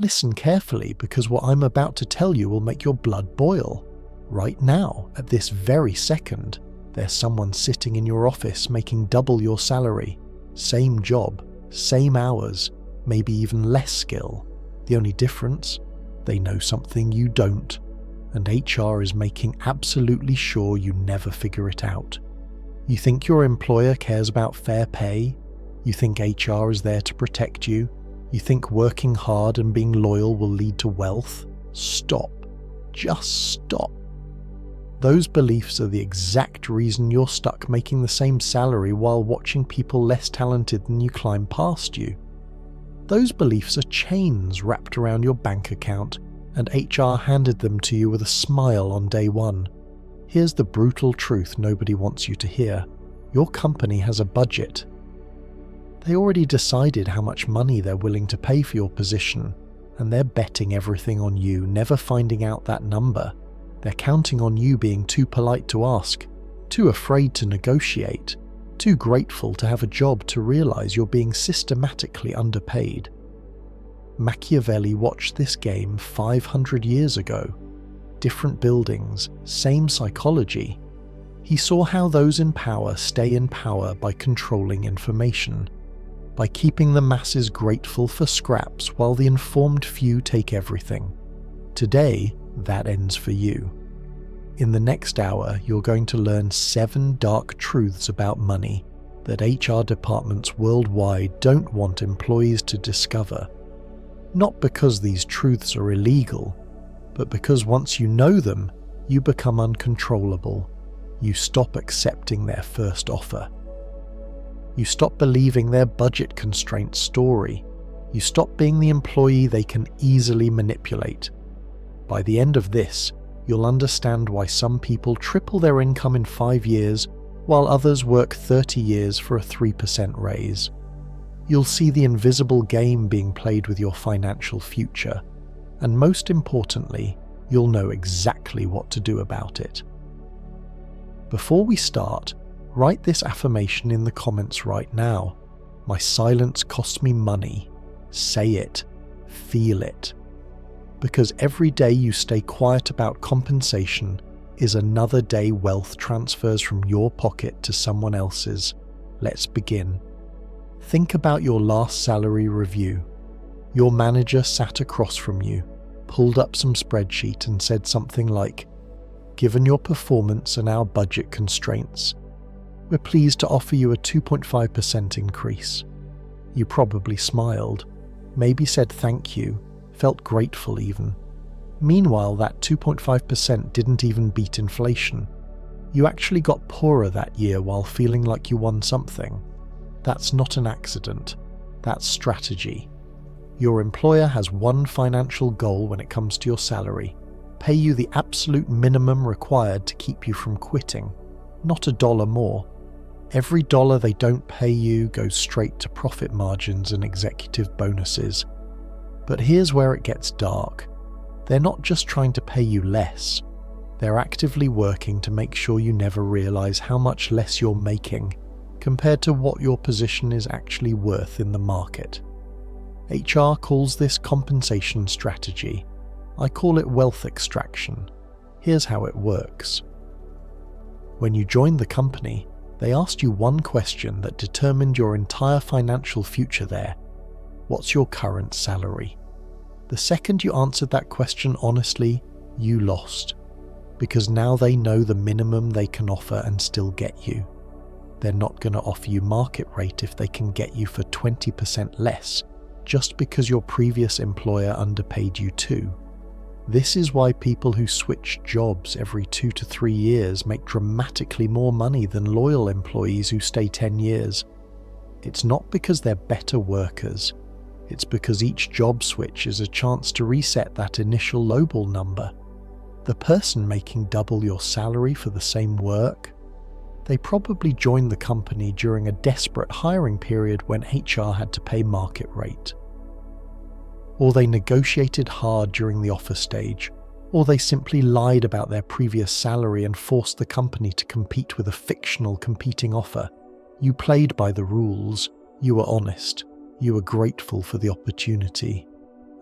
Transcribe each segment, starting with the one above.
Listen carefully, because what I'm about to tell you will make your blood boil. Right now, at this very second, there's someone sitting in your office making double your salary. Same job, same hours, maybe even less skill. The only difference? They know something you don't, and HR is making absolutely sure you never figure it out. You think your employer cares about fair pay? You think HR is there to protect you? You think working hard and being loyal will lead to wealth? Stop. Just stop. Those beliefs are the exact reason you're stuck making the same salary while watching people less talented than you climb past you. Those beliefs are chains wrapped around your bank account, and HR handed them to you with a smile on day one. Here's the brutal truth nobody wants you to hear. Your company has a budget. They already decided how much money they're willing to pay for your position, and they're betting everything on you never finding out that number. They're counting on you being too polite to ask, too afraid to negotiate, too grateful to have a job to realize you're being systematically underpaid. Machiavelli watched this game 500 years ago. Different buildings, same psychology. He saw how those in power stay in power by controlling information, by keeping the masses grateful for scraps while the informed few take everything. Today, that ends for you. In the next hour, you're going to learn 7 dark truths about money that HR departments worldwide don't want employees to discover. Not because these truths are illegal, but because once you know them, you become uncontrollable. You stop accepting their first offer. You stop believing their budget constraint story. You stop being the employee they can easily manipulate. By the end of this, you'll understand why some people triple their income in 5 years, while others work 30 years for a 3% raise. You'll see the invisible game being played with your financial future, and most importantly, you'll know exactly what to do about it. Before we start, write this affirmation in the comments right now. My silence costs me money. Say it. Feel it. Because every day you stay quiet about compensation is another day wealth transfers from your pocket to someone else's. Let's begin. Think about your last salary review. Your manager sat across from you, pulled up some spreadsheet and said something like, "Given your performance and our budget constraints, we're pleased to offer you a 2.5% increase." You probably smiled, maybe said thank you, felt grateful even. Meanwhile, that 2.5% didn't even beat inflation. You actually got poorer that year while feeling like you won something. That's not an accident. That's strategy. Your employer has one financial goal when it comes to your salary: pay you the absolute minimum required to keep you from quitting, not $1 more. Every dollar they don't pay you goes straight to profit margins and executive bonuses. But here's where it gets dark. They're not just trying to pay you less. They're actively working to make sure you never realize how much less you're making compared to what your position is actually worth in the market. HR calls this compensation strategy. I call it wealth extraction. Here's how it works. When you joined the company, they asked you one question that determined your entire financial future there. What's your current salary? The second you answered that question honestly, you lost. Because now they know the minimum they can offer and still get you. They're not going to offer you market rate if they can get you for 20% less, just because your previous employer underpaid you too. This is why people who switch jobs every 2 to 3 years make dramatically more money than loyal employees who stay 10 years. It's not because they're better workers. It's because each job switch is a chance to reset that initial lowball number. The person making double your salary for the same work, they probably joined the company during a desperate hiring period when HR had to pay market rate. Or they negotiated hard during the offer stage, or they simply lied about their previous salary and forced the company to compete with a fictional competing offer. You played by the rules, you were honest, you were grateful for the opportunity,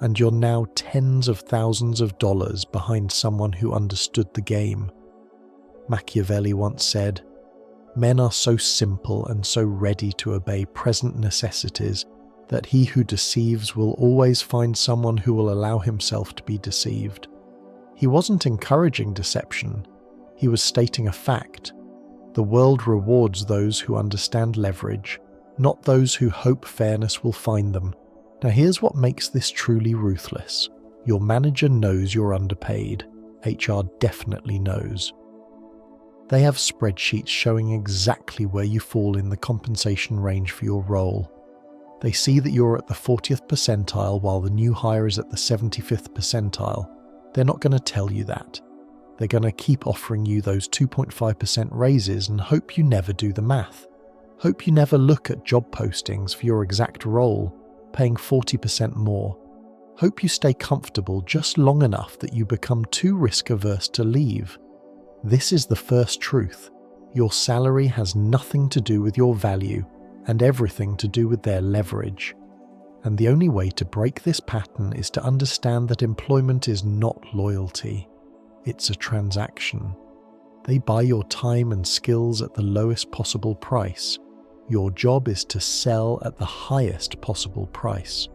and you're now tens of thousands of dollars behind someone who understood the game. Machiavelli once said, "Men are so simple and so ready to obey present necessities that he who deceives will always find someone who will allow himself to be deceived." He wasn't encouraging deception, he was stating a fact. The world rewards those who understand leverage, not those who hope fairness will find them. Now here's what makes this truly ruthless. Your manager knows you're underpaid. HR definitely knows. They have spreadsheets showing exactly where you fall in the compensation range for your role. They see that you're at the 40th percentile while the new hire is at the 75th percentile. They're not going to tell you that. They're going to keep offering you those 2.5% raises and hope you never do the math. Hope you never look at job postings for your exact role, paying 40% more. Hope you stay comfortable just long enough that you become too risk-averse to leave. This is the first truth. Your salary has nothing to do with your value and everything to do with their leverage. And the only way to break this pattern is to understand that employment is not loyalty. It's a transaction. They buy your time and skills at the lowest possible price. Your job is to sell at the highest possible price.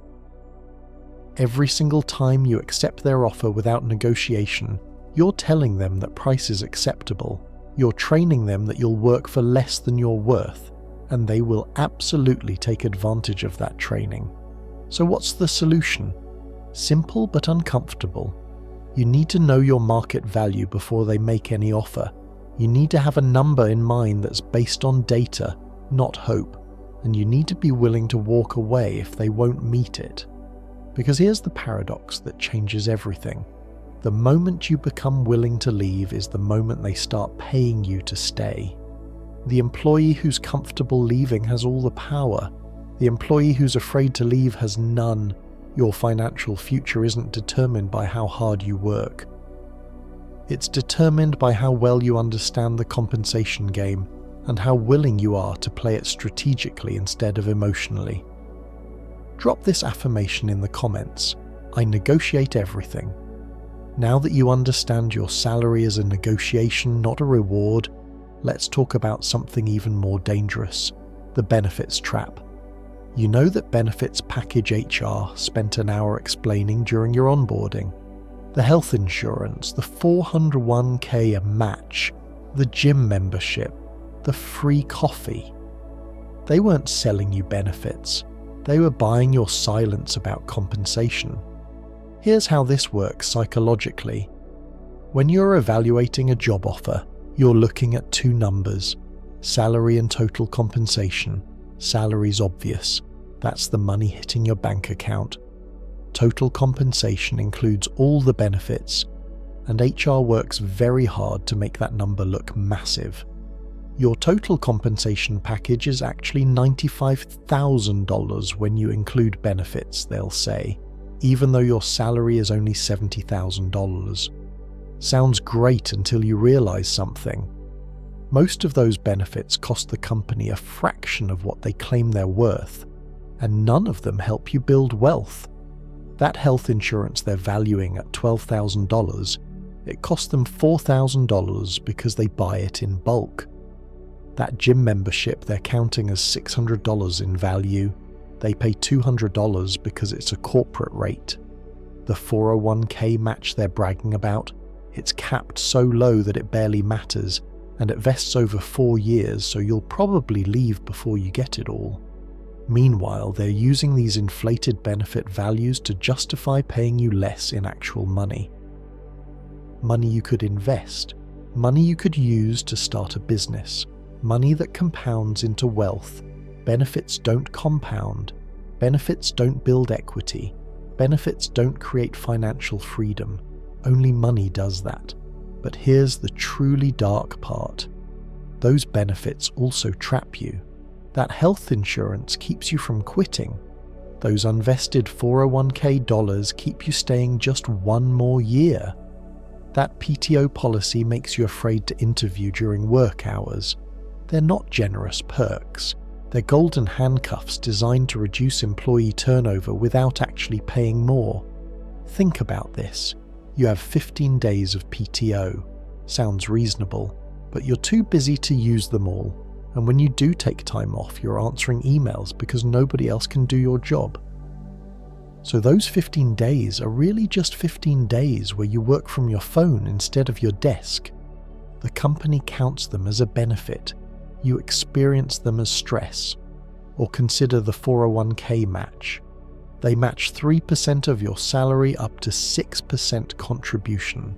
Every single time you accept their offer without negotiation, you're telling them that price is acceptable. You're training them that you'll work for less than you're worth, and they will absolutely take advantage of that training. So what's the solution? Simple but uncomfortable. You need to know your market value before they make any offer. You need to have a number in mind that's based on data, not hope, and you need to be willing to walk away if they won't meet it. Because here's the paradox that changes everything. The moment you become willing to leave is the moment they start paying you to stay. The employee who's comfortable leaving has all the power. The employee who's afraid to leave has none. Your financial future isn't determined by how hard you work. It's determined by how well you understand the compensation game and how willing you are to play it strategically instead of emotionally. Drop this affirmation in the comments. I negotiate everything. Now that you understand your salary is a negotiation, not a reward, let's talk about something even more dangerous, the benefits trap. You know that benefits package HR spent an hour explaining during your onboarding. The health insurance, the 401k a match, the gym membership, the free coffee. They weren't selling you benefits. They were buying your silence about compensation. Here's how this works psychologically. When you're evaluating a job offer, you're looking at two numbers, salary and total compensation. Salary's obvious. That's the money hitting your bank account. Total compensation includes all the benefits, and HR works very hard to make that number look massive. Your total compensation package is actually $95,000 when you include benefits, they'll say, even though your salary is only $70,000. Sounds great until you realize something. Most of those benefits cost the company a fraction of what they claim they're worth, and none of them help you build wealth. That health insurance they're valuing at $12,000, it costs them $4,000 because they buy it in bulk. That gym membership they're counting as $600 in value, they pay $200 because it's a corporate rate. The 401k match they're bragging about, it's capped so low that it barely matters, and it vests over 4 years, so you'll probably leave before you get it all. Meanwhile, they're using these inflated benefit values to justify paying you less in actual money. Money you could invest, money you could use to start a business, money that compounds into wealth. Benefits don't compound. Benefits don't build equity. Benefits don't create financial freedom. Only money does that. But here's the truly dark part. Those benefits also trap you. That health insurance keeps you from quitting. Those unvested 401k dollars keep you staying just 1 more year. That PTO policy makes you afraid to interview during work hours. They're not generous perks. They're golden handcuffs designed to reduce employee turnover without actually paying more. Think about this. You have 15 days of PTO. Sounds reasonable, but you're too busy to use them all. And when you do take time off, you're answering emails because nobody else can do your job. So those 15 days are really just 15 days where you work from your phone instead of your desk. The company counts them as a benefit. You experience them as stress. Or consider the 401k match. They match 3% of your salary up to 6% contribution.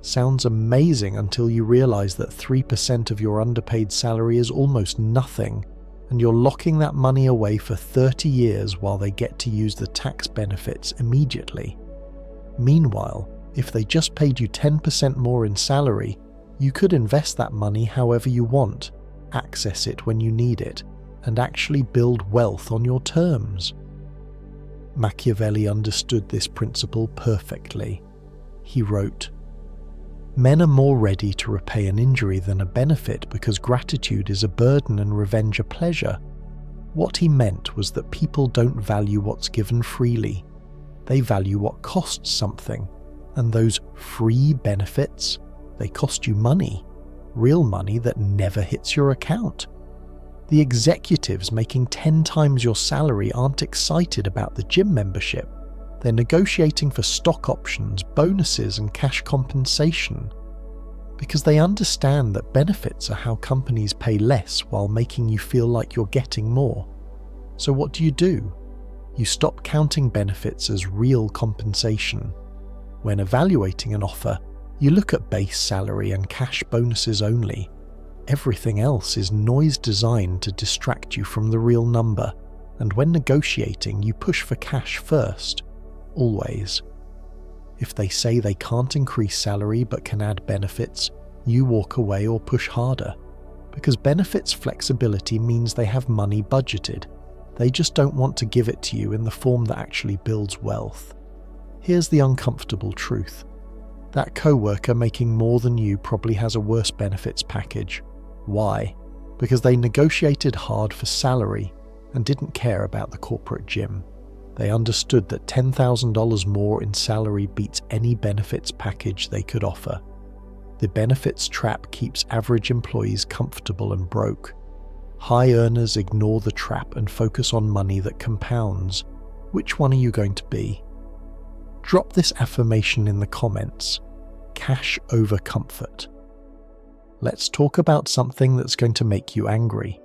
Sounds amazing until you realize that 3% of your underpaid salary is almost nothing, and you're locking that money away for 30 years while they get to use the tax benefits immediately. Meanwhile, if they just paid you 10% more in salary, you could invest that money however you want, access it when you need it, and actually build wealth on your terms. Machiavelli understood this principle perfectly. He wrote, "Men are more ready to repay an injury than a benefit because gratitude is a burden and revenge a pleasure." What he meant was that people don't value what's given freely. They value what costs something, and those free benefits, they cost you money, real money that never hits your account. The executives making 10 times your salary aren't excited about the gym membership. They're negotiating for stock options, bonuses, and cash compensation. Because they understand that benefits are how companies pay less while making you feel like you're getting more. So what do? You stop counting benefits as real compensation. When evaluating an offer, you look at base salary and cash bonuses only. Everything else is noise designed to distract you from the real number, and when negotiating, you push for cash first, always. If they say they can't increase salary but can add benefits, you walk away or push harder, because benefits flexibility means they have money budgeted. They just don't want to give it to you in the form that actually builds wealth. Here's the uncomfortable truth. That coworker making more than you probably has a worse benefits package. Why? Because they negotiated hard for salary and didn't care about the corporate gym. They understood that $10,000 more in salary beats any benefits package they could offer. The benefits trap keeps average employees comfortable and broke. High earners ignore the trap and focus on money that compounds. Which one are you going to be? Drop this affirmation in the comments. Cash over comfort. Let's talk about something that's going to make you angry.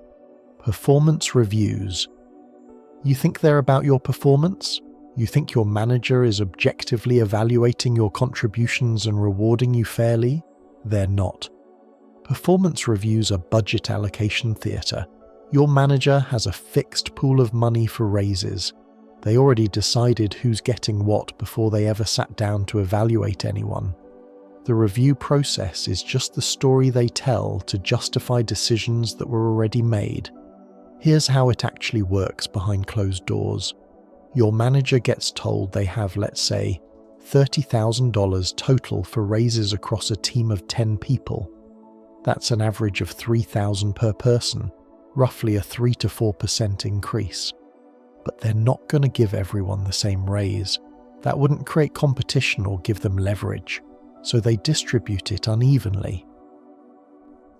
Performance reviews. You think they're about your performance? You think your manager is objectively evaluating your contributions and rewarding you fairly? They're not. Performance reviews are budget allocation theatre. Your manager has a fixed pool of money for raises. They already decided who's getting what before they ever sat down to evaluate anyone. The review process is just the story they tell to justify decisions that were already made. Here's how it actually works behind closed doors. Your manager gets told they have, let's say, $30,000 total for raises across a team of 10 people. That's an average of $3,000 per person, roughly a 3 to 4% increase. But they're not going to give everyone the same raise. That wouldn't create competition or give them leverage, so they distribute it unevenly.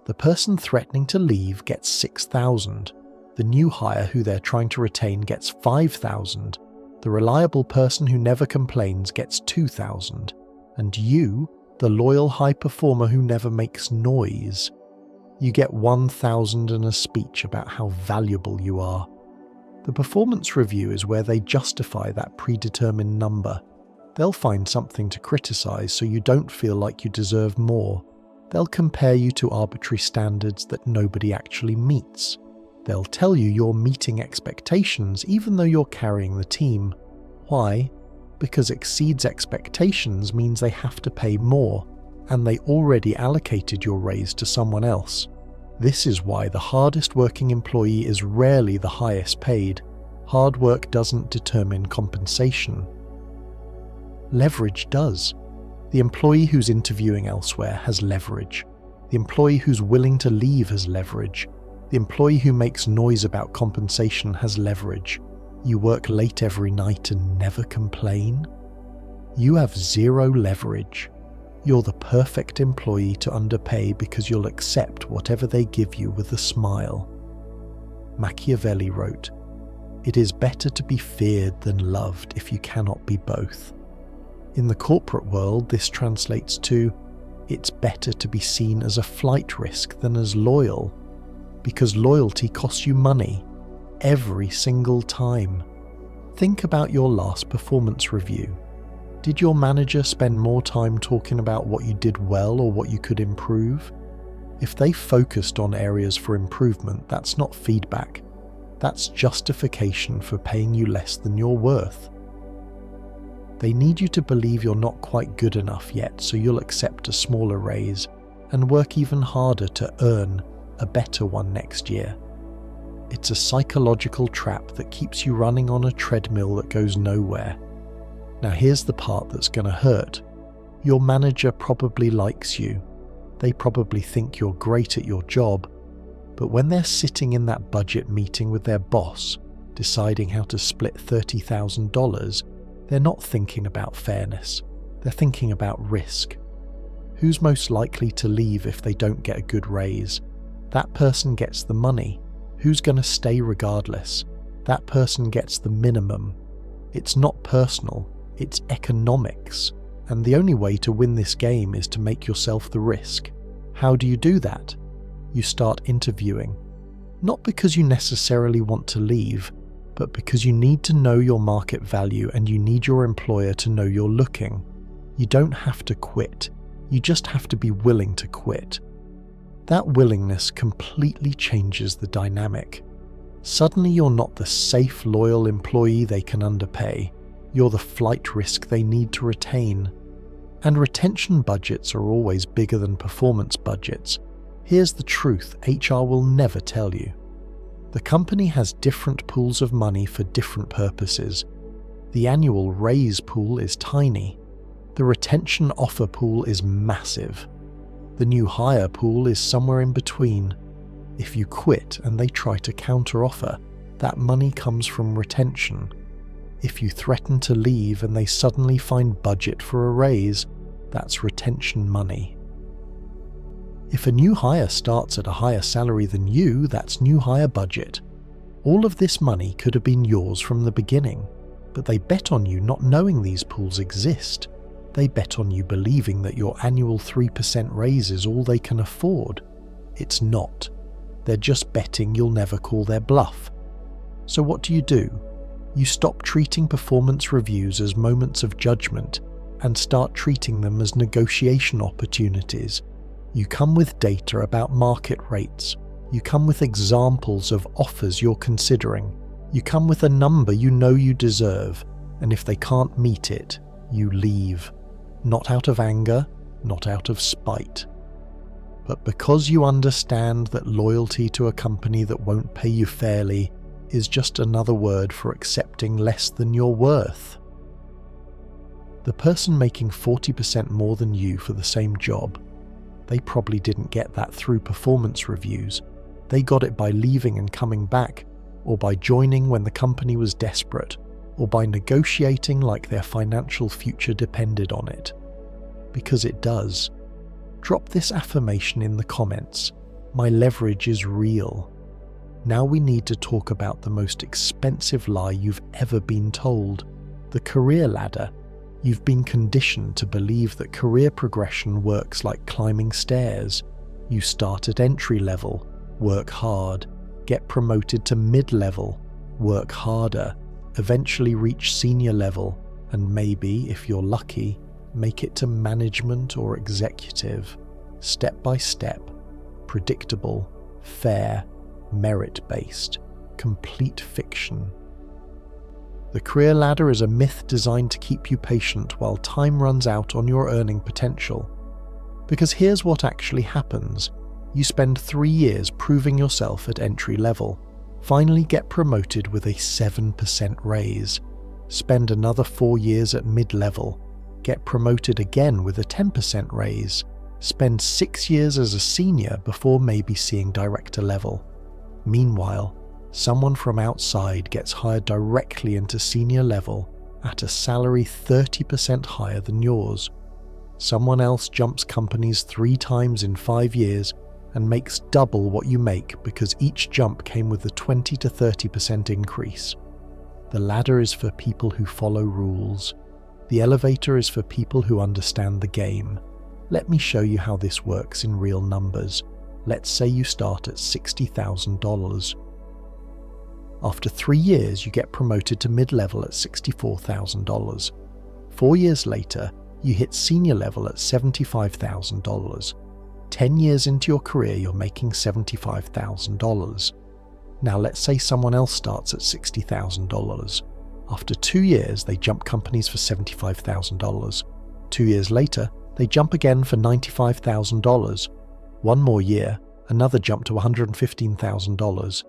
The person threatening to leave gets $6,000. The new hire who they're trying to retain gets $5,000. The reliable person who never complains gets $2,000. And you, the loyal high performer who never makes noise, you get $1,000 and a speech about how valuable you are. The performance review is where they justify that predetermined number. They'll find something to criticize so you don't feel like you deserve more. They'll compare you to arbitrary standards that nobody actually meets. They'll tell you you're meeting expectations even though you're carrying the team. Why? Because exceeds expectations means they have to pay more, and they already allocated your raise to someone else. This is why the hardest working employee is rarely the highest paid. Hard work doesn't determine compensation. Leverage does. The employee who's interviewing elsewhere has leverage. The employee who's willing to leave has leverage. The employee who makes noise about compensation has leverage. You work late every night and never complain? You have zero leverage. You're the perfect employee to underpay because you'll accept whatever they give you with a smile. Machiavelli wrote, "It is better to be feared than loved if you cannot be both." In the corporate world, this translates to, it's better to be seen as a flight risk than as loyal, because loyalty costs you money, every single time. Think about your last performance review. Did your manager spend more time talking about what you did well or what you could improve? If they focused on areas for improvement, that's not feedback. That's justification for paying you less than you're worth. They need you to believe you're not quite good enough yet, so you'll accept a smaller raise and work even harder to earn a better one next year. It's a psychological trap that keeps you running on a treadmill that goes nowhere. Now here's the part that's going to hurt. Your manager probably likes you. They probably think you're great at your job, but when they're sitting in that budget meeting with their boss, deciding how to split $30,000, they're not thinking about fairness. They're thinking about risk. Who's most likely to leave if they don't get a good raise? That person gets the money. Who's going to stay regardless? That person gets the minimum. It's not personal, it's economics. And the only way to win this game is to make yourself the risk. How do you do that? You start interviewing. Not because you necessarily want to leave, but because you need to know your market value and you need your employer to know you're looking. You don't have to quit. You just have to be willing to quit. That willingness completely changes the dynamic. Suddenly you're not the safe, loyal employee they can underpay. You're the flight risk they need to retain. And retention budgets are always bigger than performance budgets. Here's the truth HR will never tell you. The company has different pools of money for different purposes. The annual raise pool is tiny. The retention offer pool is massive. The new hire pool is somewhere in between. If you quit and they try to counter-offer, that money comes from retention. If you threaten to leave and they suddenly find budget for a raise, that's retention money. If a new hire starts at a higher salary than you, that's new hire budget. All of this money could have been yours from the beginning, but they bet on you not knowing these pools exist. They bet on you believing that your annual 3% raise is all they can afford. It's not. They're just betting you'll never call their bluff. So what do? You stop treating performance reviews as moments of judgment and start treating them as negotiation opportunities. You come with data about market rates. You come with examples of offers you're considering. You come with a number you know you deserve, and if they can't meet it, you leave. Not out of anger, not out of spite, but because you understand that loyalty to a company that won't pay you fairly is just another word for accepting less than you're worth. The person making 40% more than you for the same job, they probably didn't get that through performance reviews. They got it by leaving and coming back, or by joining when the company was desperate, or by negotiating like their financial future depended on it. Because it does. Drop this affirmation in the comments. My leverage is real. Now we need to talk about the most expensive lie you've ever been told, the career ladder. You've been conditioned to believe that career progression works like climbing stairs. You start at entry level, work hard, get promoted to mid-level, work harder, eventually reach senior level, and maybe, if you're lucky, make it to management or executive, step by step, predictable, fair, merit-based, complete fiction. The career ladder is a myth designed to keep you patient while time runs out on your earning potential. Because here's what actually happens. You spend 3 years proving yourself at entry level, finally get promoted with a 7% raise, spend another 4 years at mid-level, get promoted again with a 10% raise, spend 6 years as a senior before maybe seeing director level. Meanwhile, someone from outside gets hired directly into senior level at a salary 30% higher than yours. Someone else jumps companies 3 times in 5 years and makes double what you make because each jump came with a 20 to 30% increase. The ladder is for people who follow rules. The elevator is for people who understand the game. Let me show you how this works in real numbers. Let's say you start at $60,000. After 3 years, you get promoted to mid-level at $64,000. 4 years later, you hit senior level at $75,000. 10 years into your career, you're making $75,000. Now let's say someone else starts at $60,000. After 2 years, they jump companies for $75,000. 2 years later, they jump again for $95,000. 1 more year, another jump to $115,000.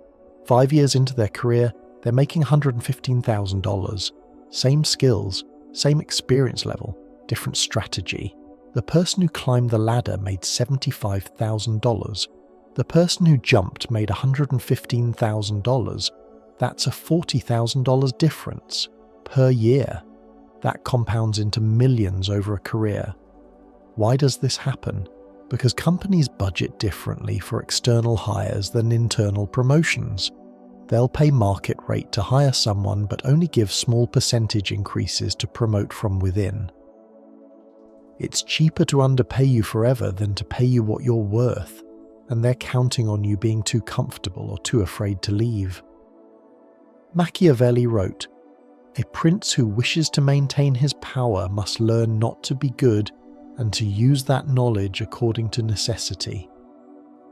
5 years into their career, they're making $115,000. Same skills, same experience level, different strategy. The person who climbed the ladder made $75,000. The person who jumped made $115,000. That's a $40,000 difference per year. That compounds into millions over a career. Why does this happen? Because companies budget differently for external hires than internal promotions. They'll pay market rate to hire someone but only give small percentage increases to promote from within. It's cheaper to underpay you forever than to pay you what you're worth, and they're counting on you being too comfortable or too afraid to leave. Machiavelli wrote, "A prince who wishes to maintain his power must learn not to be good and to use that knowledge according to necessity."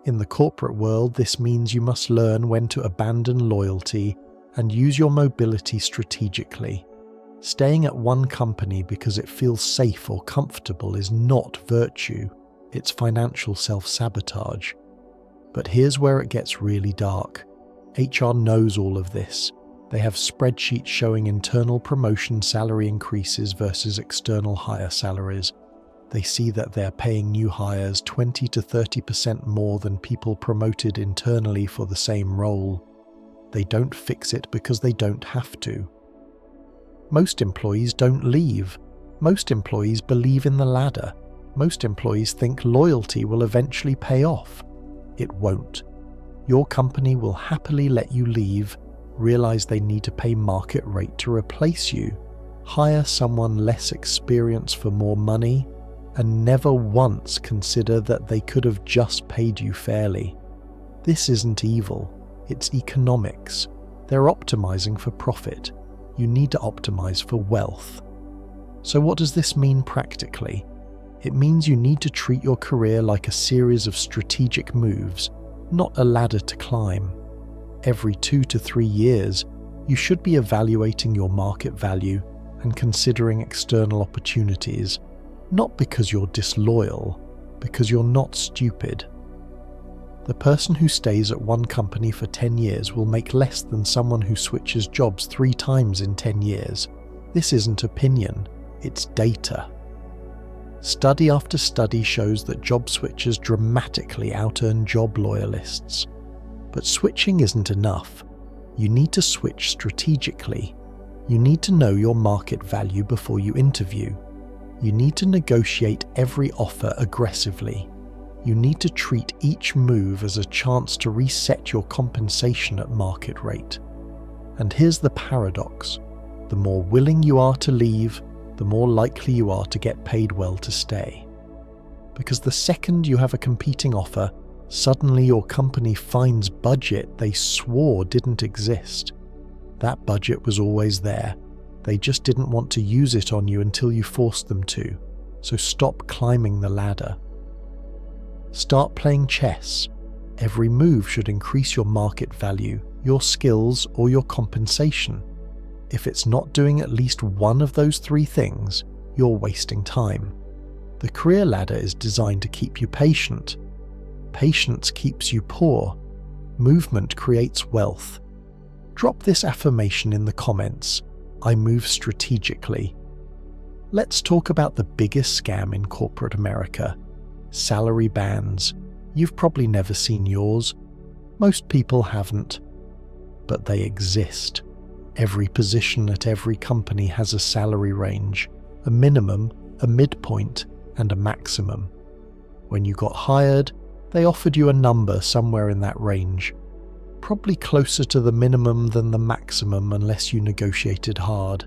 In the corporate world, this means you must learn when to abandon loyalty and use your mobility strategically. Staying at one company because it feels safe or comfortable is not virtue, it's financial self-sabotage. But here's where it gets really dark. HR knows all of this. They have spreadsheets showing internal promotion salary increases versus external hire salaries. They see that they're paying new hires 20 to 30% more than people promoted internally for the same role. They don't fix it because they don't have to. Most employees don't leave. Most employees believe in the ladder. Most employees think loyalty will eventually pay off. It won't. Your company will happily let you leave, realize they need to pay market rate to replace you, hire someone less experienced for more money, and never once consider that they could have just paid you fairly. This isn't evil, it's economics. They're optimizing for profit. You need to optimize for wealth. So what does this mean practically? It means you need to treat your career like a series of strategic moves, not a ladder to climb. Every 2 to 3 years, you should be evaluating your market value and considering external opportunities, not because you're disloyal, because you're not stupid. The person who stays at one company for 10 years will make less than someone who switches jobs 3 times in 10 years. This isn't opinion, it's data. Study after study shows that job switchers dramatically out-earn job loyalists. But switching isn't enough. You need to switch strategically. You need to know your market value before you interview. You need to negotiate every offer aggressively. You need to treat each move as a chance to reset your compensation at market rate. And here's the paradox. The more willing you are to leave, the more likely you are to get paid well to stay. Because the second you have a competing offer, suddenly your company finds budget they swore didn't exist. That budget was always there. They just didn't want to use it on you until you forced them to. So stop climbing the ladder. Start playing chess. Every move should increase your market value, your skills, or your compensation. If it's not doing at least one of those 3 things, you're wasting time. The career ladder is designed to keep you patient. Patience keeps you poor. Movement creates wealth. Drop this affirmation in the comments. I move strategically. Let's talk about the biggest scam in corporate America. Salary bands. You've probably never seen yours. Most people haven't. But they exist. Every position at every company has a salary range, a minimum, a midpoint, and a maximum. When you got hired, they offered you a number somewhere in that range, probably closer to the minimum than the maximum unless you negotiated hard.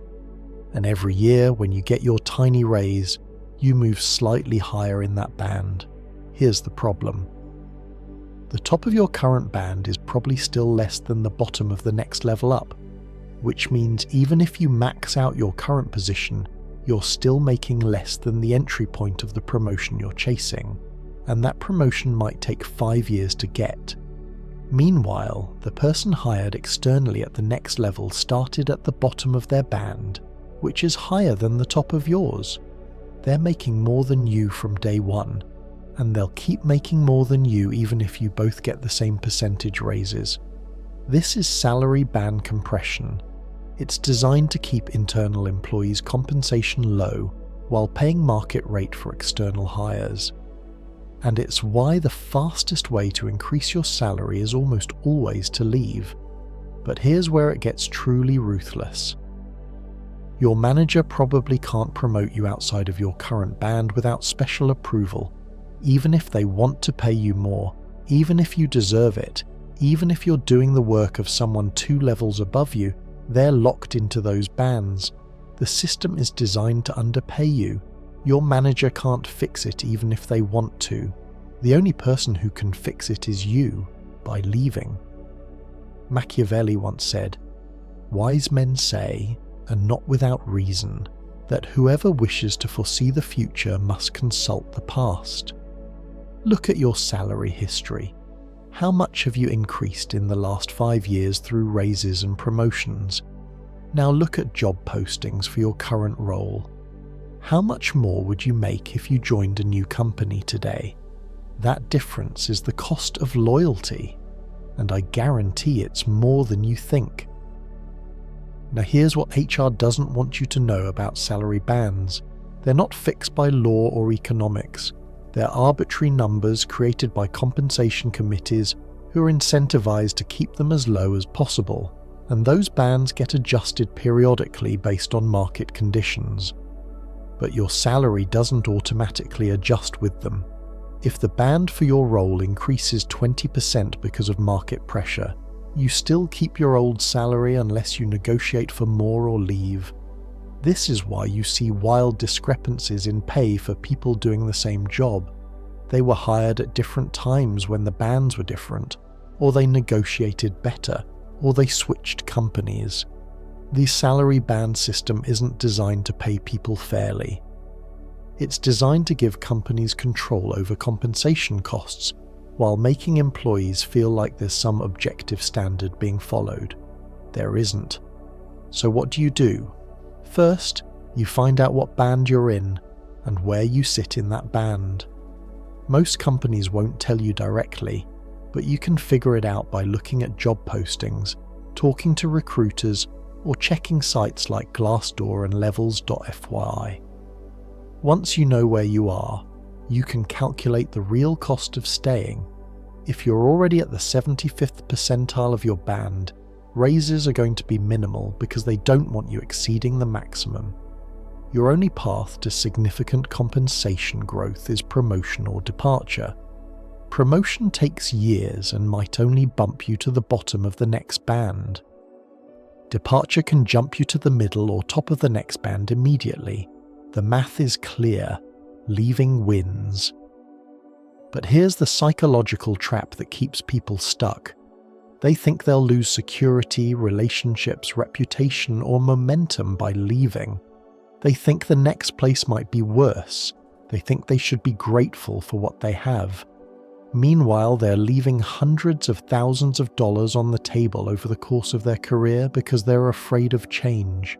And every year, when you get your tiny raise, you move slightly higher in that band. Here's the problem. The top of your current band is probably still less than the bottom of the next level up, which means even if you max out your current position, you're still making less than the entry point of the promotion you're chasing, and that promotion might take 5 years to get. Meanwhile, the person hired externally at the next level started at the bottom of their band, which is higher than the top of yours. They're making more than you from day one, and they'll keep making more than you even if you both get the same percentage raises. This is salary band compression. It's designed to keep internal employees' compensation low while paying market rate for external hires. And it's why the fastest way to increase your salary is almost always to leave. But here's where it gets truly ruthless. Your manager probably can't promote you outside of your current band without special approval, even if they want to pay you more, even if you deserve it, even if you're doing the work of someone 2 levels above you. They're locked into those bands. The system is designed to underpay you. Your manager can't fix it even if they want to. The only person who can fix it is you, by leaving. Machiavelli once said, "Wise men say, and not without reason, that whoever wishes to foresee the future must consult the past." Look at your salary history. How much have you increased in the last 5 years through raises and promotions? Now look at job postings for your current role. How much more would you make if you joined a new company today? That difference is the cost of loyalty, and I guarantee it's more than you think. Now here's what HR doesn't want you to know about salary bands. They're not fixed by law or economics. They're arbitrary numbers created by compensation committees who are incentivized to keep them as low as possible, and those bands get adjusted periodically based on market conditions. But your salary doesn't automatically adjust with them. If the band for your role increases 20% because of market pressure, you still keep your old salary unless you negotiate for more or leave. This is why you see wild discrepancies in pay for people doing the same job. They were hired at different times when the bands were different, or they negotiated better, or they switched companies. The salary band system isn't designed to pay people fairly. It's designed to give companies control over compensation costs, while making employees feel like there's some objective standard being followed. There isn't. So what do? First, you find out what band you're in and where you sit in that band. Most companies won't tell you directly, but you can figure it out by looking at job postings, talking to recruiters, or checking sites like Glassdoor and levels.fyi. Once you know where you are, you can calculate the real cost of staying. If you're already at the 75th percentile of your band, raises are going to be minimal because they don't want you exceeding the maximum. Your only path to significant compensation growth is promotion or departure. Promotion takes years and might only bump you to the bottom of the next band. Departure can jump you to the middle or top of the next band immediately. The math is clear. Leaving wins. But here's the psychological trap that keeps people stuck. They think they'll lose security, relationships, reputation, or momentum by leaving. They think the next place might be worse. They think they should be grateful for what they have. Meanwhile, they're leaving hundreds of thousands of dollars on the table over the course of their career because they're afraid of change.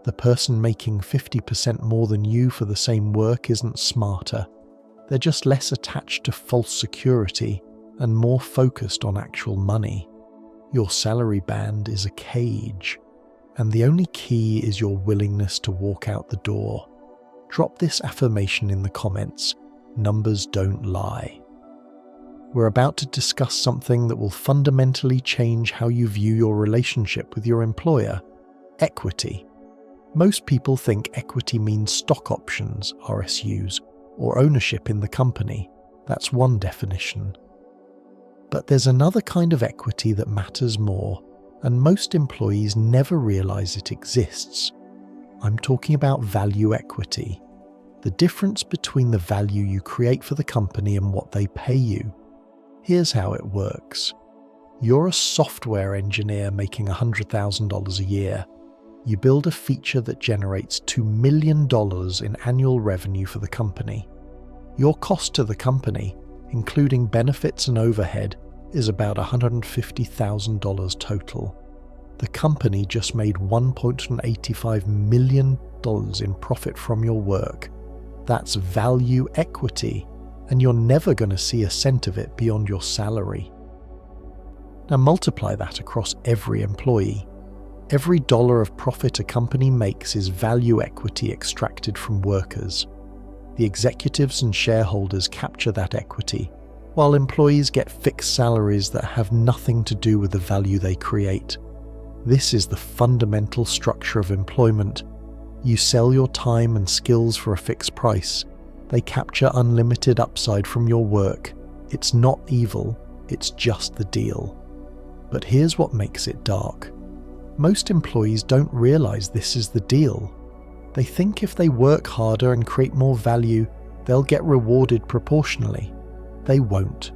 The person making 50% more than you for the same work isn't smarter. They're just less attached to false security and more focused on actual money. Your salary band is a cage, and the only key is your willingness to walk out the door. Drop this affirmation in the comments. Numbers don't lie. we're about to discuss something that will fundamentally change how you view your relationship with your employer: equity. Most people think equity means stock options, RSUs, or ownership in the company. That's one definition. But there's another kind of equity that matters more, and most employees never realize it exists. I'm talking about value equity, the difference between the value you create for the company and what they pay you. Here's how it works. You're a software engineer making $100,000 a year. You build a feature that generates $2 million in annual revenue for the company. Your cost to the company, including benefits and overhead, is about $150,000 total. The company just made $1.85 million in profit from your work. That's value equity, and you're never going to see a cent of it beyond your salary. Now multiply that across every employee. Every dollar of profit a company makes is value equity extracted from workers. The executives and shareholders capture that equity, while employees get fixed salaries that have nothing to do with the value they create. This is the fundamental structure of employment. You sell your time and skills for a fixed price. They capture unlimited upside from your work. It's not evil, it's just the deal. But here's what makes it dark. Most employees don't realize this is the deal. They think if they work harder and create more value, they'll get rewarded proportionally. They won't.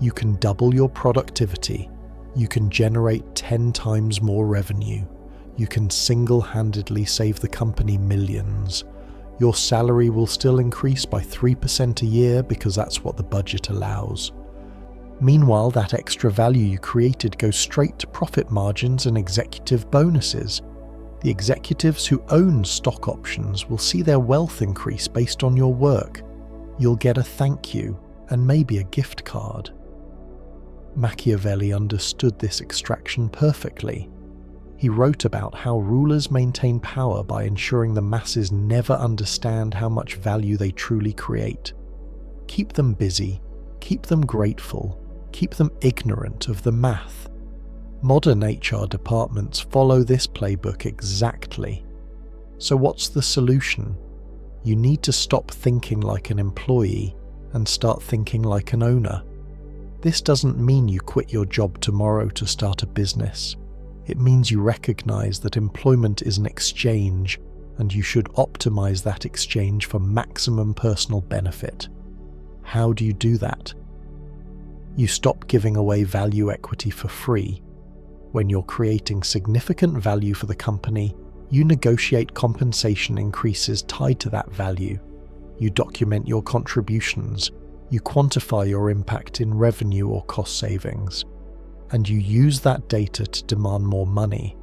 You can double your productivity. You can generate 10 times more revenue. You can single-handedly save the company millions. Your salary will still increase by 3% a year because that's what the budget allows. Meanwhile, that extra value you created goes straight to profit margins and executive bonuses. The executives who own stock options will see their wealth increase based on your work. You'll get a thank you and maybe a gift card. Machiavelli understood this extraction perfectly. He wrote about how rulers maintain power by ensuring the masses never understand how much value they truly create. Keep them busy, keep them grateful, keep them ignorant of the math. Modern HR departments follow this playbook exactly. So what's the solution? You need to stop thinking like an employee and start thinking like an owner. This doesn't mean you quit your job tomorrow to start a business. It means you recognize that employment is an exchange, and you should optimize that exchange for maximum personal benefit. How do you do that? You stop giving away value equity for free. When you're creating significant value for the company, you negotiate compensation increases tied to that value. You document your contributions. You quantify your impact in revenue or cost savings. And you use that data to demand more money.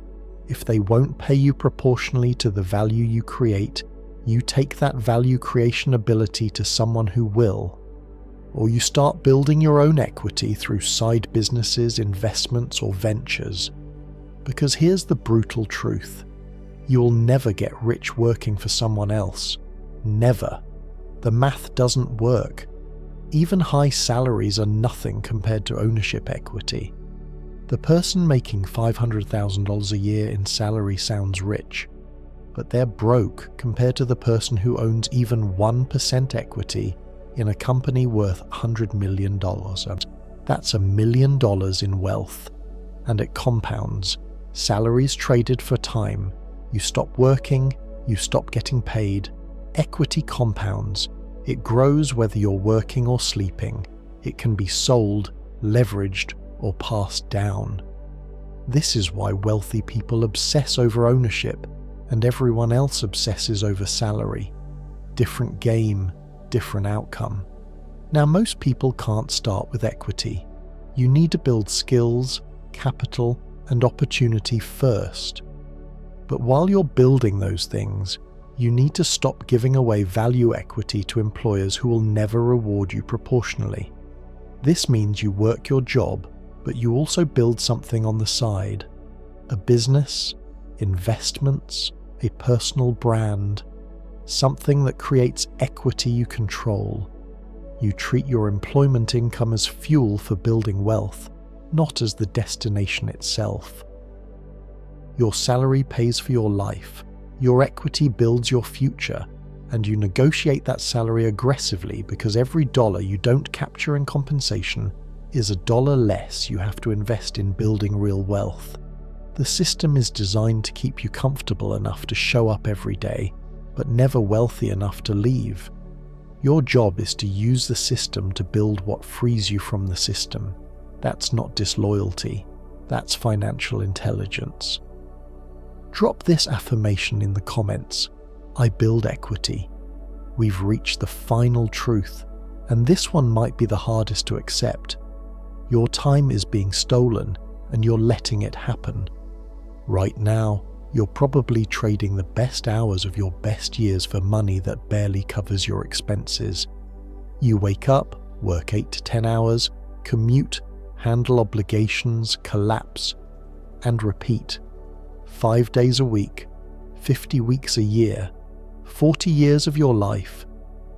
If they won't pay you proportionally to the value you create, you take that value creation ability to someone who will. Or you start building your own equity through side businesses, investments, or ventures. Because here's the brutal truth. You'll never get rich working for someone else. Never. The math doesn't work. Even high salaries are nothing compared to ownership equity. The person making $500,000 a year in salary sounds rich, but they're broke compared to the person who owns even 1% equity in a company worth $100 million. That's $1 million in wealth, and it compounds. Salaries traded for time. You stop working, you stop getting paid. Equity compounds. It grows whether you're working or sleeping. It can be sold, leveraged, or passed down. This is why wealthy people obsess over ownership and everyone else obsesses over salary. Different game, different outcome. Now, most people can't start with equity. You need to build skills, capital, and opportunity first. But while you're building those things, you need to stop giving away value equity to employers who will never reward you proportionally. This means you work your job, but you also build something on the side. A business, investments, a personal brand, something that creates equity you control. You treat your employment income as fuel for building wealth, not as the destination itself. Your salary pays for your life, your equity builds your future, and you negotiate that salary aggressively because every dollar you don't capture in compensation is a dollar less you have to invest in building real wealth. The system is designed to keep you comfortable enough to show up every day, but never wealthy enough to leave. Your job is to use the system to build what frees you from the system. That's not disloyalty, that's financial intelligence. Drop this affirmation in the comments. I build equity. We've reached the final truth, and this one might be the hardest to accept. Your time is being stolen, and you're letting it happen. Right now, you're probably trading the best hours of your best years for money that barely covers your expenses. You wake up, work 8 to 10 hours, commute, handle obligations, collapse, and repeat. 5 days a week, 50 weeks a year, 40 years of your life,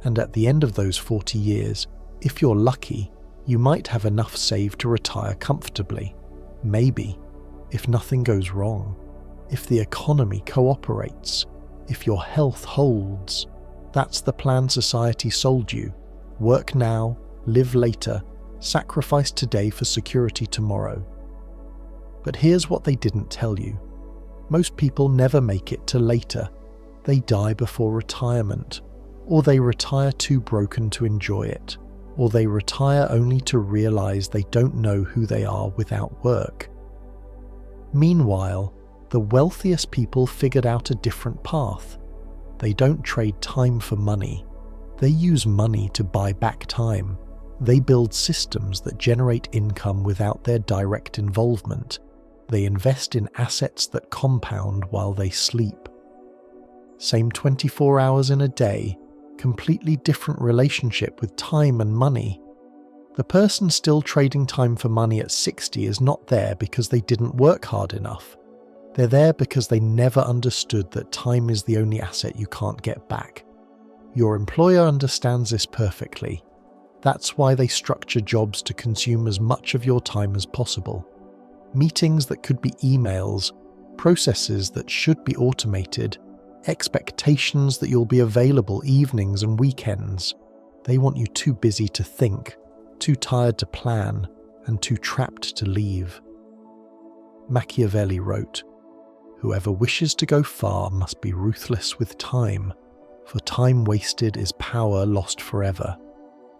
and at the end of those 40 years, if you're lucky, you might have enough saved to retire comfortably. Maybe, if nothing goes wrong, if the economy cooperates, if your health holds. That's the plan society sold you. Work now, live later, sacrifice today for security tomorrow. But here's what they didn't tell you. Most people never make it to later. They die before retirement, or they retire too broken to enjoy it, or they retire only to realize they don't know who they are without work. Meanwhile, the wealthiest people figured out a different path. They don't trade time for money. They use money to buy back time. They build systems that generate income without their direct involvement. They invest in assets that compound while they sleep. Same 24 hours in a day, completely different relationship with time and money. The person still trading time for money at 60 is not there because they didn't work hard enough. They're there because they never understood that time is the only asset you can't get back. Your employer understands this perfectly. That's why they structure jobs to consume as much of your time as possible. Meetings that could be emails, processes that should be automated, expectations that you'll be available evenings and weekends. They want you too busy to think, too tired to plan, and too trapped to leave. Machiavelli wrote, "Whoever wishes to go far must be ruthless with time, for time wasted is power lost forever.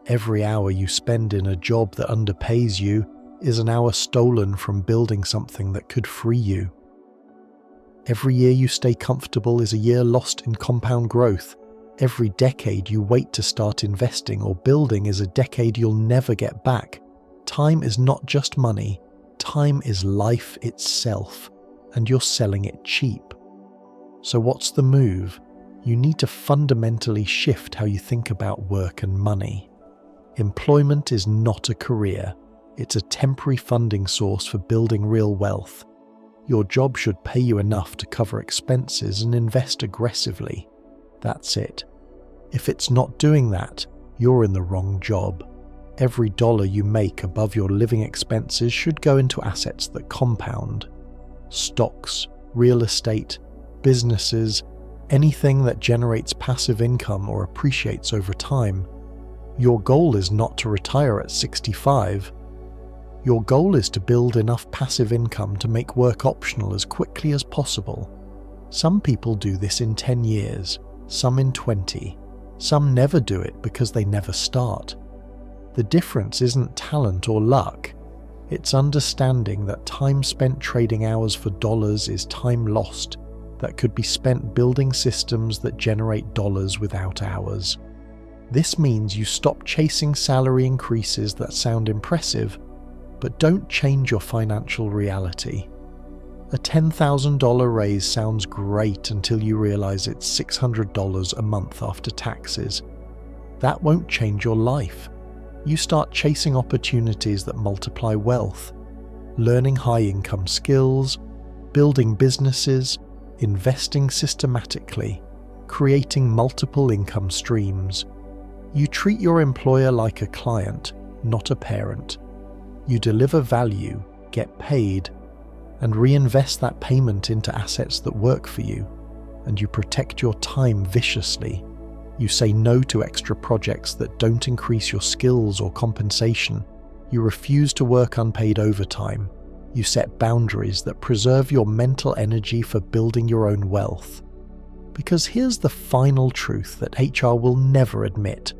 Every hour you spend in a job that underpays you is an hour stolen from building something that could free you. Every year you stay comfortable is a year lost in compound growth. Every decade you wait to start investing or building is a decade you'll never get back. Time is not just money, time is life itself, and you're selling it cheap. So what's the move? You need to fundamentally shift how you think about work and money. Employment is not a career. It's a temporary funding source for building real wealth. Your job should pay you enough to cover expenses and invest aggressively. That's it. If it's not doing that, you're in the wrong job. Every dollar you make above your living expenses should go into assets that compound. Stocks, real estate, businesses, anything that generates passive income or appreciates over time. Your goal is not to retire at 65. Your goal is to build enough passive income to make work optional as quickly as possible. Some people do this in 10 years, some in 20. Some never do it because they never start. The difference isn't talent or luck. It's understanding that time spent trading hours for dollars is time lost that could be spent building systems that generate dollars without hours. This means you stop chasing salary increases that sound impressive, but don't change your financial reality. A $10,000 raise sounds great until you realize it's $600 a month after taxes. That won't change your life. You start chasing opportunities that multiply wealth, learning high-income skills, building businesses, investing systematically, creating multiple income streams. You treat your employer like a client, not a parent. You deliver value, get paid, and reinvest that payment into assets that work for you. And you protect your time viciously. You say no to extra projects that don't increase your skills or compensation. You refuse to work unpaid overtime. You set boundaries that preserve your mental energy for building your own wealth. Because here's the final truth that HR will never admit.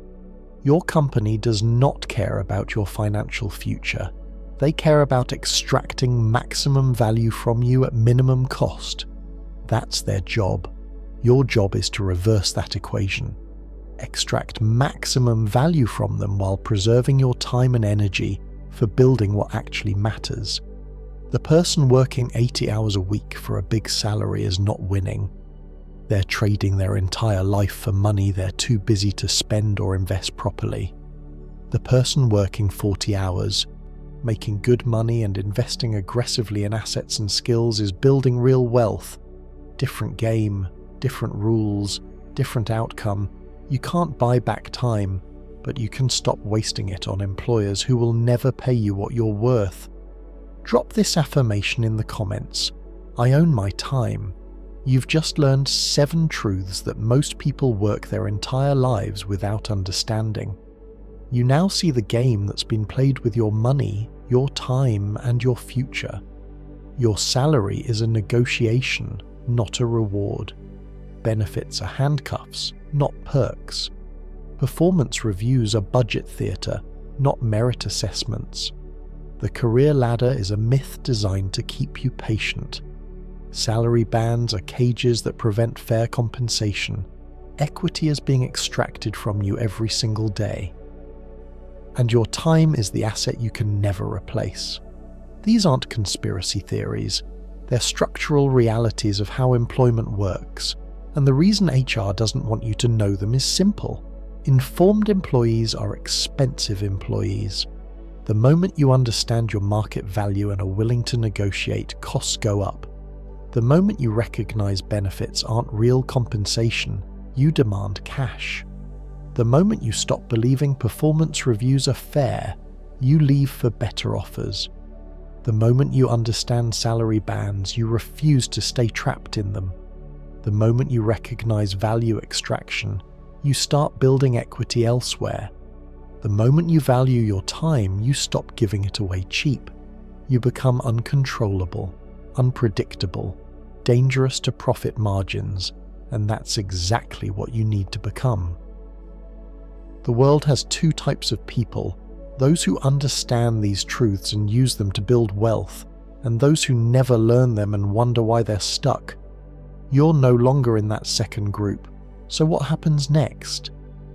Your company does not care about your financial future. They care about extracting maximum value from you at minimum cost. That's their job. Your job is to reverse that equation. Extract maximum value from them while preserving your time and energy for building what actually matters. The person working 80 hours a week for a big salary is not winning. They're trading their entire life for money they're too busy to spend or invest properly. The person working 40 hours, making good money and investing aggressively in assets and skills is building real wealth. Different game, different rules, different outcome. You can't buy back time, but you can stop wasting it on employers who will never pay you what you're worth. Drop this affirmation in the comments. I own my time. You've just learned 7 truths that most people work their entire lives without understanding. You now see the game that's been played with your money, your time, and your future. Your salary is a negotiation, not a reward. Benefits are handcuffs, not perks. Performance reviews are budget theatre, not merit assessments. The career ladder is a myth designed to keep you patient. Salary bands are cages that prevent fair compensation. Equity is being extracted from you every single day. And your time is the asset you can never replace. These aren't conspiracy theories. They're structural realities of how employment works. And the reason HR doesn't want you to know them is simple. Informed employees are expensive employees. The moment you understand your market value and are willing to negotiate, costs go up. The moment you recognize benefits aren't real compensation, you demand cash. The moment you stop believing performance reviews are fair, you leave for better offers. The moment you understand salary bands, you refuse to stay trapped in them. The moment you recognize value extraction, you start building equity elsewhere. The moment you value your time, you stop giving it away cheap. You become uncontrollable, unpredictable, dangerous to profit margins, and that's exactly what you need to become. The world has 2 types of people: those who understand these truths and use them to build wealth, and those who never learn them and wonder why they're stuck. You're no longer in that second group, so what happens next?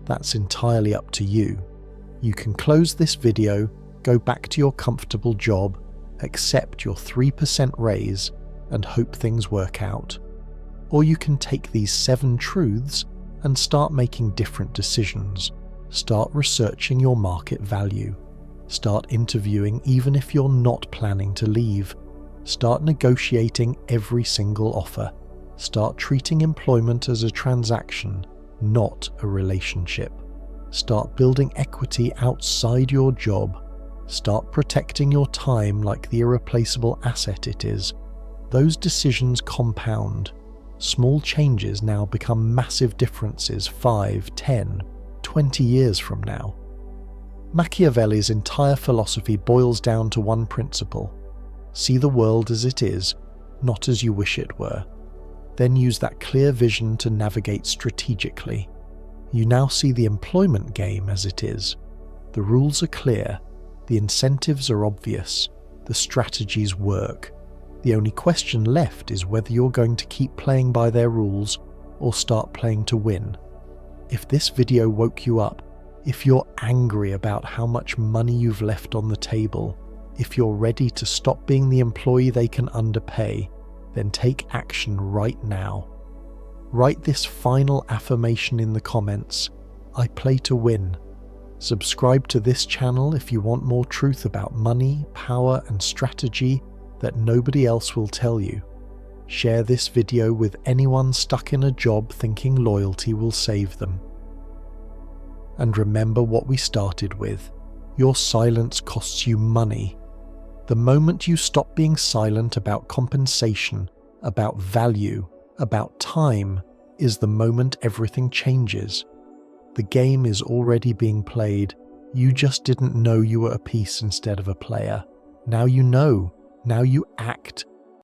That's entirely up to you. You can close this video, go back to your comfortable job, accept your 3% raise, and hope things work out. Or you can take these 7 truths and start making different decisions. Start researching your market value. Start interviewing even if you're not planning to leave. Start negotiating every single offer. Start treating employment as a transaction, not a relationship. Start building equity outside your job. Start protecting your time like the irreplaceable asset it is. Those decisions compound. Small changes now become massive differences 5, 10, 20 years from now. Machiavelli's entire philosophy boils down to one principle: see the world as it is, not as you wish it were. Then use that clear vision to navigate strategically. You now see the employment game as it is. The rules are clear, the incentives are obvious, the strategies work. The only question left is whether you're going to keep playing by their rules or start playing to win. If this video woke you up, if you're angry about how much money you've left on the table, if you're ready to stop being the employee they can underpay, then take action right now. Write this final affirmation in the comments: I play to win. Subscribe to this channel if you want more truth about money, power, and strategy that nobody else will tell you. Share this video with anyone stuck in a job thinking loyalty will save them. And remember what we started with. Your silence costs you money. The moment you stop being silent about compensation, about value, about time, is the moment everything changes. The game is already being played. You just didn't know you were a piece instead of a player. Now you know. Now you act